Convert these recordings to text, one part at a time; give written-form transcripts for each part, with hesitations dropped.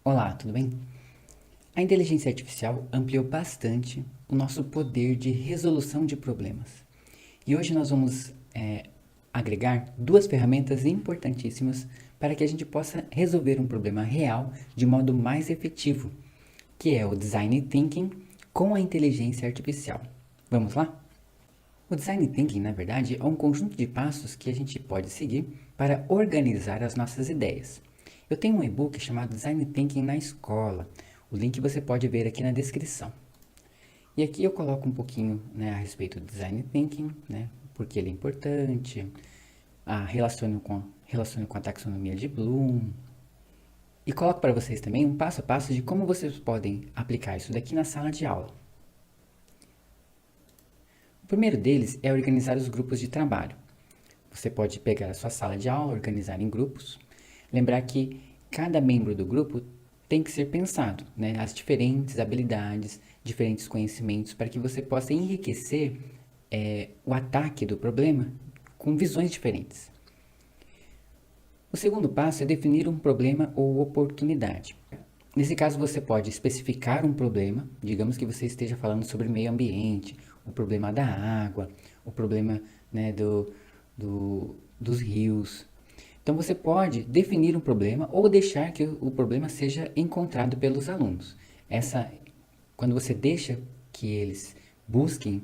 Olá, tudo bem? A inteligência artificial ampliou bastante o nosso poder de resolução de problemas. E hoje nós vamos agregar duas ferramentas importantíssimas para que a gente possa resolver um problema real de modo mais efetivo, que é o Design Thinking com a inteligência artificial. Vamos lá? O Design Thinking, na verdade, é um conjunto de passos que a gente pode seguir para organizar as nossas ideias. Eu tenho um e-book chamado Design Thinking na Escola. O link você pode ver aqui na descrição. E aqui eu coloco um pouquinho, né, a respeito do Design Thinking, né, porque ele é importante, relaciono com a taxonomia de Bloom. E coloco para vocês também um passo a passo de como vocês podem aplicar isso daqui na sala de aula. O primeiro deles é organizar os grupos de trabalho. Você pode pegar a sua sala de aula, organizar em grupos. Lembrar que cada membro do grupo tem que ser pensado, né? As diferentes habilidades, diferentes conhecimentos, para que você possa enriquecer o ataque do problema com visões diferentes. O segundo passo é definir um problema ou oportunidade. Nesse caso, você pode especificar um problema, digamos que você esteja falando sobre meio ambiente, o problema da água, o problema, né, dos rios. Então você pode definir um problema ou deixar que o problema seja encontrado pelos alunos. Quando você deixa que eles busquem,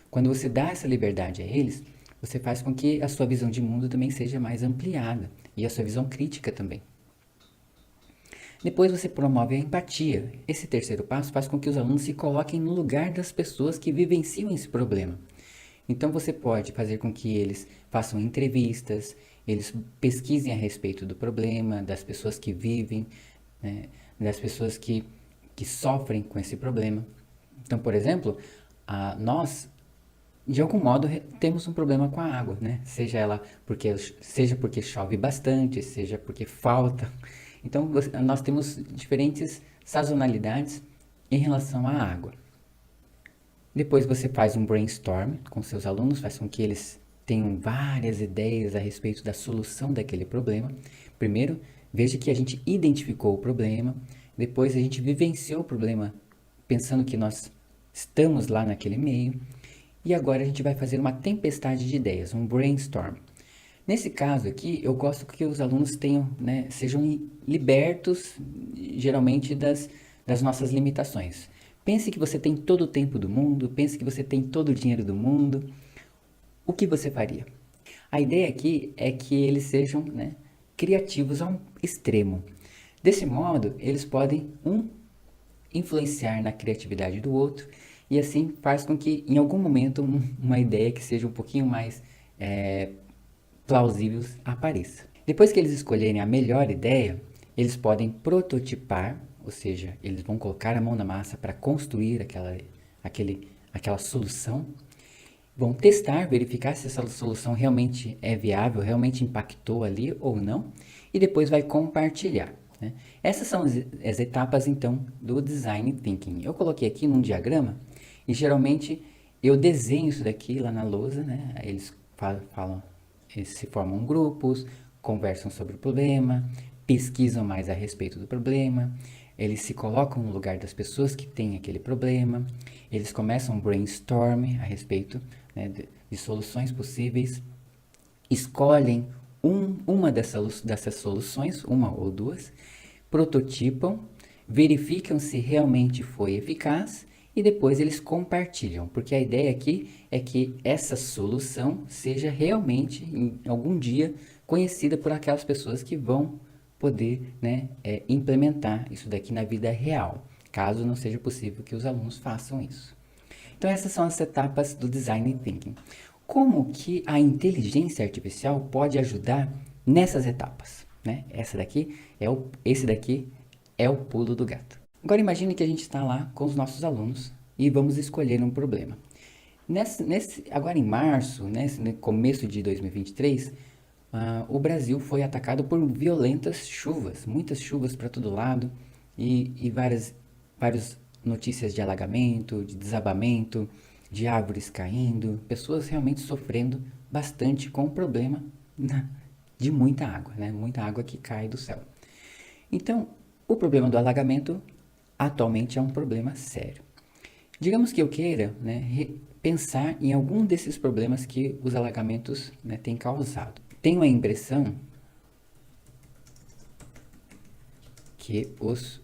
quando você dá essa liberdade a eles, você faz com que a sua visão de mundo também seja mais ampliada e a sua visão crítica também. Depois você promove a empatia. Esse terceiro passo faz com que os alunos se coloquem no lugar das pessoas que vivenciam esse problema. Então você pode fazer com que eles façam entrevistas, eles pesquisem a respeito do problema, das pessoas que vivem, né, das pessoas que sofrem com esse problema. Então, por exemplo, nós, de algum modo, temos um problema com a água, né? Seja porque chove bastante, seja porque falta. Então, nós temos diferentes sazonalidades em relação à água. Depois você faz um brainstorm com seus alunos, faz com que eles tenham várias ideias a respeito da solução daquele problema. Primeiro, veja que a gente identificou o problema, depois a gente vivenciou o problema pensando que nós estamos lá naquele meio, e agora a gente vai fazer uma tempestade de ideias, um brainstorm. Nesse caso aqui, eu gosto que os alunos tenham, né, sejam libertos, geralmente, das nossas limitações. Pense que você tem todo o tempo do mundo, pense que você tem todo o dinheiro do mundo. O que você faria? A ideia aqui é que eles sejam, né, criativos a um extremo. Desse modo, eles podem, influenciar na criatividade do outro e assim faz com que, em algum momento, uma ideia que seja um pouquinho mais plausível apareça. Depois que eles escolherem a melhor ideia, eles podem prototipar, ou seja, eles vão colocar a mão na massa para construir aquela solução, vão testar, verificar se essa solução realmente é viável, realmente impactou ali ou não, e depois vai compartilhar. Né? Essas são as etapas, então, do Design Thinking. Eu coloquei aqui num diagrama, e geralmente eu desenho isso daqui lá na lousa, né? Eles falam, eles se formam grupos, conversam sobre o problema, pesquisam mais a respeito do problema, eles se colocam no lugar das pessoas que têm aquele problema, eles começam um brainstorm a respeito, né, de soluções possíveis, escolhem uma dessas soluções, uma ou duas, prototipam, verificam se realmente foi eficaz e depois eles compartilham, porque a ideia aqui é que essa solução seja realmente, em algum dia, conhecida por aquelas pessoas que vão poder, né, implementar isso daqui na vida real, caso não seja possível que os alunos façam isso. Então essas são as etapas do Design Thinking. Como que a inteligência artificial pode ajudar nessas etapas? Né? Esse daqui é o pulo do gato. Agora imagine que a gente está lá com os nossos alunos e vamos escolher um problema. Agora em março, né, no começo de 2023, o Brasil foi atacado por violentas chuvas, muitas chuvas para todo lado e várias notícias de alagamento, de desabamento, de árvores caindo, pessoas realmente sofrendo bastante com o problema de muita água, né? Muita água que cai do céu. Então, O problema do alagamento atualmente é um problema sério. Digamos que eu queira, né, pensar em algum desses problemas que os alagamentos, né, têm causado. Tenho a impressão que os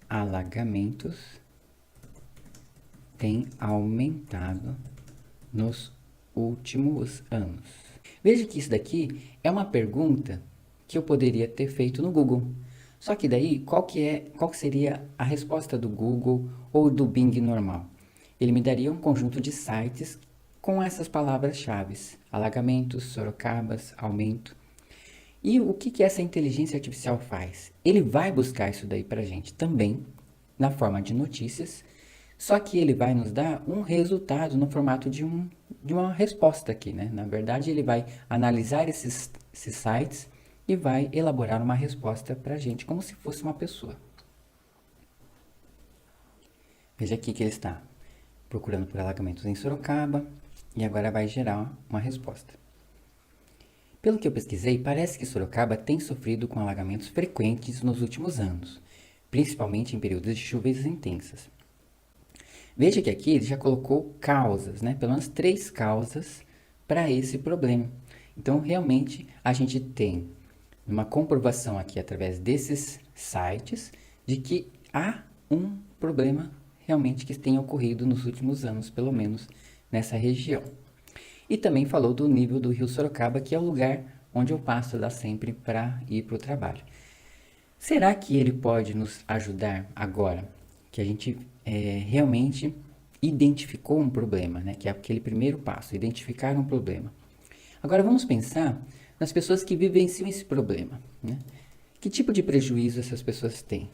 alagamentos têm aumentado nos últimos anos. Veja que isso daqui é uma pergunta que eu poderia ter feito no Google. Só que daí, qual que seria a resposta do Google ou do Bing normal? Ele me daria um conjunto de sites com essas palavras-chave: alagamentos, Sorocabas, aumento. E o que essa inteligência artificial faz? Ele vai buscar isso daí para a gente também, na forma de notícias, só que ele vai nos dar um resultado no formato de uma resposta aqui, né? Na verdade, ele vai analisar esses sites e vai elaborar uma resposta para a gente, como se fosse uma pessoa. Veja aqui que ele está procurando por alagamentos em Sorocaba e agora vai gerar uma resposta. Pelo que eu pesquisei, parece que Sorocaba tem sofrido com alagamentos frequentes nos últimos anos, principalmente em períodos de chuvas intensas. Veja que aqui ele já colocou causas, né? Pelo menos 3 causas para esse problema. Então, realmente, a gente tem uma comprovação aqui através desses sites de que há um problema realmente que tenha ocorrido nos últimos anos, pelo menos nessa região. E também falou do nível do rio Sorocaba, que é o lugar onde eu passo lá sempre para ir para o trabalho. Será que ele pode nos ajudar agora que a gente realmente identificou um problema, né? Que é aquele primeiro passo, identificar um problema. Agora vamos pensar nas pessoas que vivenciam esse problema, né? Que tipo de prejuízo essas pessoas têm?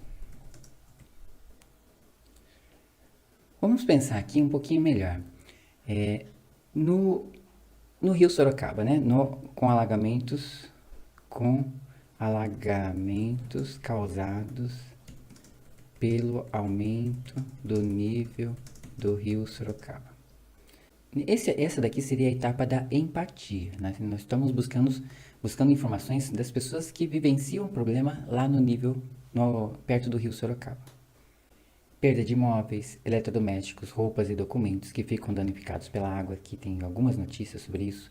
Vamos pensar aqui um pouquinho melhor. No rio Sorocaba, né? Com alagamentos causados pelo aumento do nível do rio Sorocaba. Essa daqui seria a etapa da empatia, né? Nós estamos buscando informações das pessoas que vivenciam o problema lá no nível, perto do rio Sorocaba. Perda de imóveis, eletrodomésticos, roupas e documentos que ficam danificados pela água, aqui tem algumas notícias sobre isso.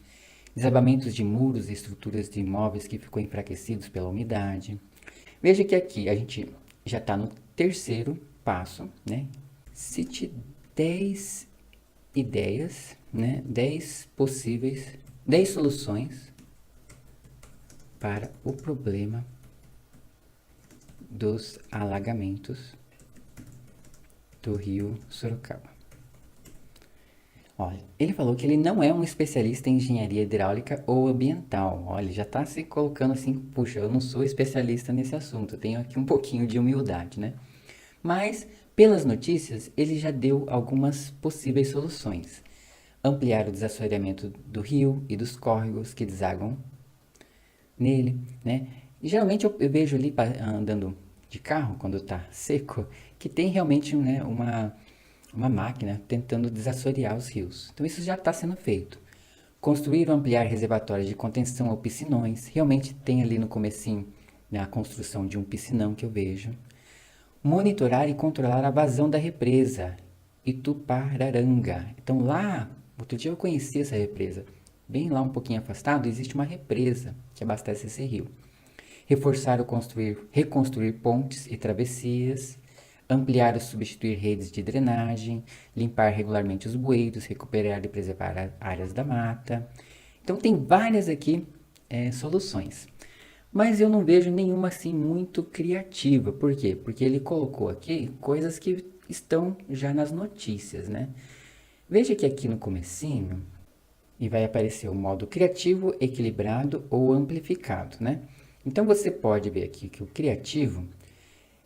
Desabamentos de muros e estruturas de imóveis que ficam enfraquecidos pela umidade. Veja que aqui a gente já está no terceiro passo, né? Cite 10 ideias, né? 10 soluções para o problema dos alagamentos do rio Sorocaba. Olha, ele falou que ele não é um especialista em engenharia hidráulica ou ambiental. Olha, já está se colocando assim, puxa, eu não sou especialista nesse assunto, eu tenho aqui um pouquinho de humildade, né? Mas, pelas notícias, ele já deu algumas possíveis soluções. Ampliar o desassoreamento do rio e dos córregos que desagam nele, né? E geralmente eu vejo ali andando de carro, quando está seco, que tem realmente, né, uma máquina tentando desassorear os rios. Então isso já está sendo feito. Construir ou ampliar reservatórios de contenção ou piscinões. Realmente tem ali no comecinho, né, a construção de um piscinão que eu vejo. Monitorar e controlar a vazão da represa Itupararanga. Então lá, outro dia eu conheci essa represa. Bem lá um pouquinho afastado existe uma represa que abastece esse rio. Reforçar ou reconstruir pontes e travessias, ampliar ou substituir redes de drenagem, limpar regularmente os bueiros, recuperar e preservar áreas da mata. Então tem várias aqui soluções. Mas eu não vejo nenhuma assim muito criativa. Por quê? Porque ele colocou aqui coisas que estão já nas notícias, né? Veja que aqui no comecinho e vai aparecer o modo criativo, equilibrado ou amplificado, né? Então você pode ver aqui que o criativo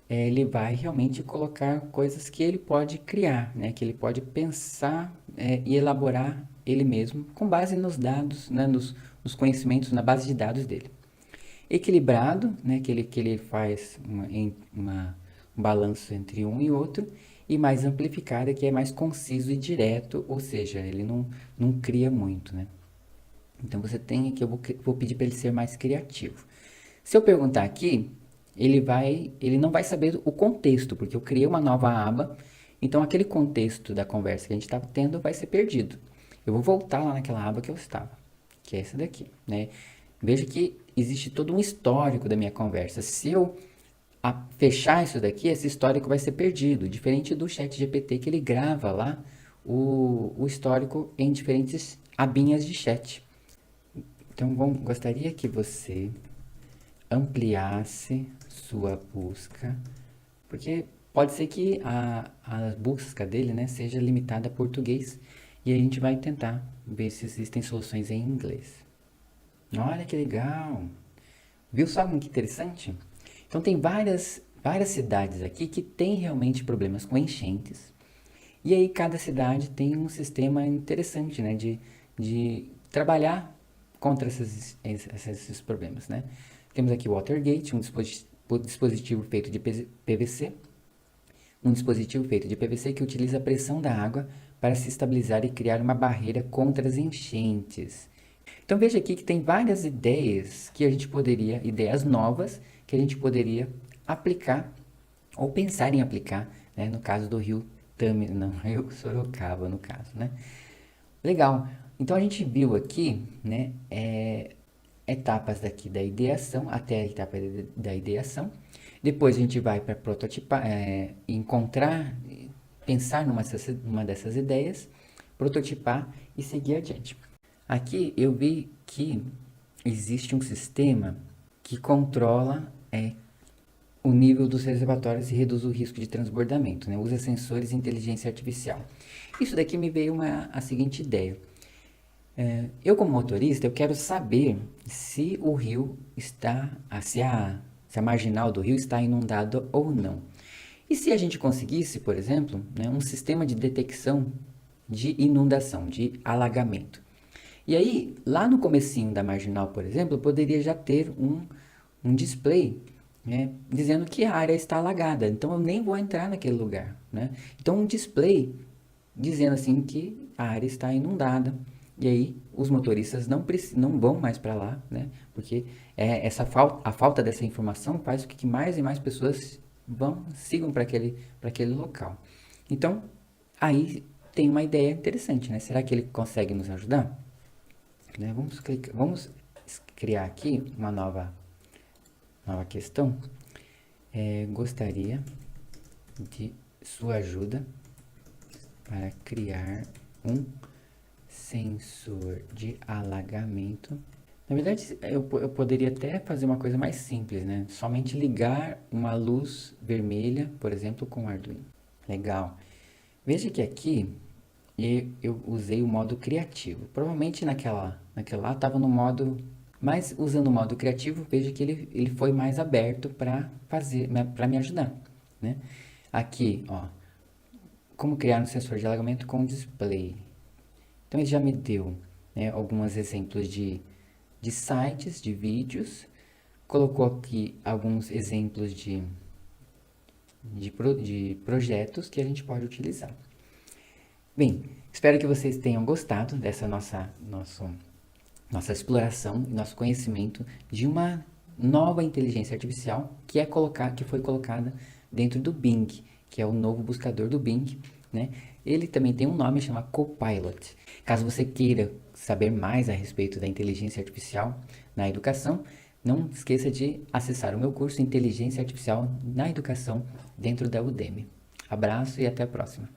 ele vai realmente colocar coisas que ele pode criar, né? Que ele pode pensar e elaborar ele mesmo com base nos dados, né? nos conhecimentos, na base de dados dele. Equilibrado, né? Que ele faz um balanço entre um e outro. E mais amplificada, que é mais conciso e direto, ou seja, ele não cria muito, né? Então você tem que eu vou pedir para ele ser mais criativo. Se eu perguntar aqui, ele não vai saber o contexto, porque eu criei uma nova aba, então aquele contexto da conversa que a gente estava tendo vai ser perdido. Eu vou voltar lá naquela aba que eu estava, que é essa daqui, né? Veja que existe todo um histórico da minha conversa. Se eu fechar isso daqui, esse histórico vai ser perdido, diferente do chat GPT que ele grava lá o histórico em diferentes abinhas de chat. Então, gostaria que você ampliasse sua busca, porque pode ser que a busca dele, né, seja limitada a português, e aí a gente vai tentar ver se existem soluções em inglês. Olha que legal! Viu só que interessante? Então tem várias cidades aqui que têm realmente problemas com enchentes. E aí cada cidade tem um sistema interessante, né, de trabalhar contra esses problemas, né? Temos aqui o Watergate, um dispositivo feito de PVC, um dispositivo feito de PVC que utiliza a pressão da água para se estabilizar e criar uma barreira contra as enchentes. Então veja aqui que tem várias ideias que a gente poderia, ideias novas que a gente poderia aplicar ou pensar em aplicar, né, no caso do rio Tâmega, não, rio Sorocaba no caso, né? Legal. Então a gente viu aqui, né, etapas daqui da ideação até a etapa da ideação. Depois a gente vai para prototipar, encontrar, pensar numa dessas ideias, prototipar e seguir adiante. Aqui eu vi que existe um sistema que controla o nível dos reservatórios e reduz o risco de transbordamento, né? Usa sensores e inteligência artificial. Isso daqui me veio a seguinte ideia. Eu como motorista, eu quero saber se o rio está, se a marginal do rio está inundada ou não. E se a gente conseguisse, por exemplo, né, um sistema de detecção de inundação, de alagamento. E aí, lá no comecinho da marginal, por exemplo, eu poderia já ter um display, né, dizendo que a área está alagada. Então, eu nem vou entrar naquele lugar, né? Então, um display dizendo assim que a área está inundada. E aí, os motoristas não vão mais para lá, né? Porque a falta dessa informação faz com que mais e mais pessoas sigam para aquele local. Então, aí tem uma ideia interessante, né? Será que ele consegue nos ajudar? Né? Vamos criar aqui uma nova questão. Gostaria de sua ajuda para criar um sensor de alagamento. Na verdade, eu poderia até fazer uma coisa mais simples, né? Somente ligar uma luz vermelha, por exemplo, com o Arduino. Legal. Veja que aqui eu usei o modo criativo. Provavelmente naquela lá estava no modo, mas usando o modo criativo, veja que ele foi mais aberto para me ajudar, né? Aqui, ó, como criar um sensor de alagamento com display. Então ele já me deu, né, alguns exemplos de sites, de vídeos, colocou aqui alguns exemplos de projetos que a gente pode utilizar. Bem, espero que vocês tenham gostado dessa nossa exploração, nosso conhecimento de uma nova inteligência artificial que foi colocada dentro do Bing, que é o novo buscador do Bing, né? Ele também tem um nome, chama Copilot. Caso você queira saber mais a respeito da inteligência artificial na educação, não esqueça de acessar o meu curso Inteligência Artificial na Educação dentro da Udemy. Abraço e até a próxima.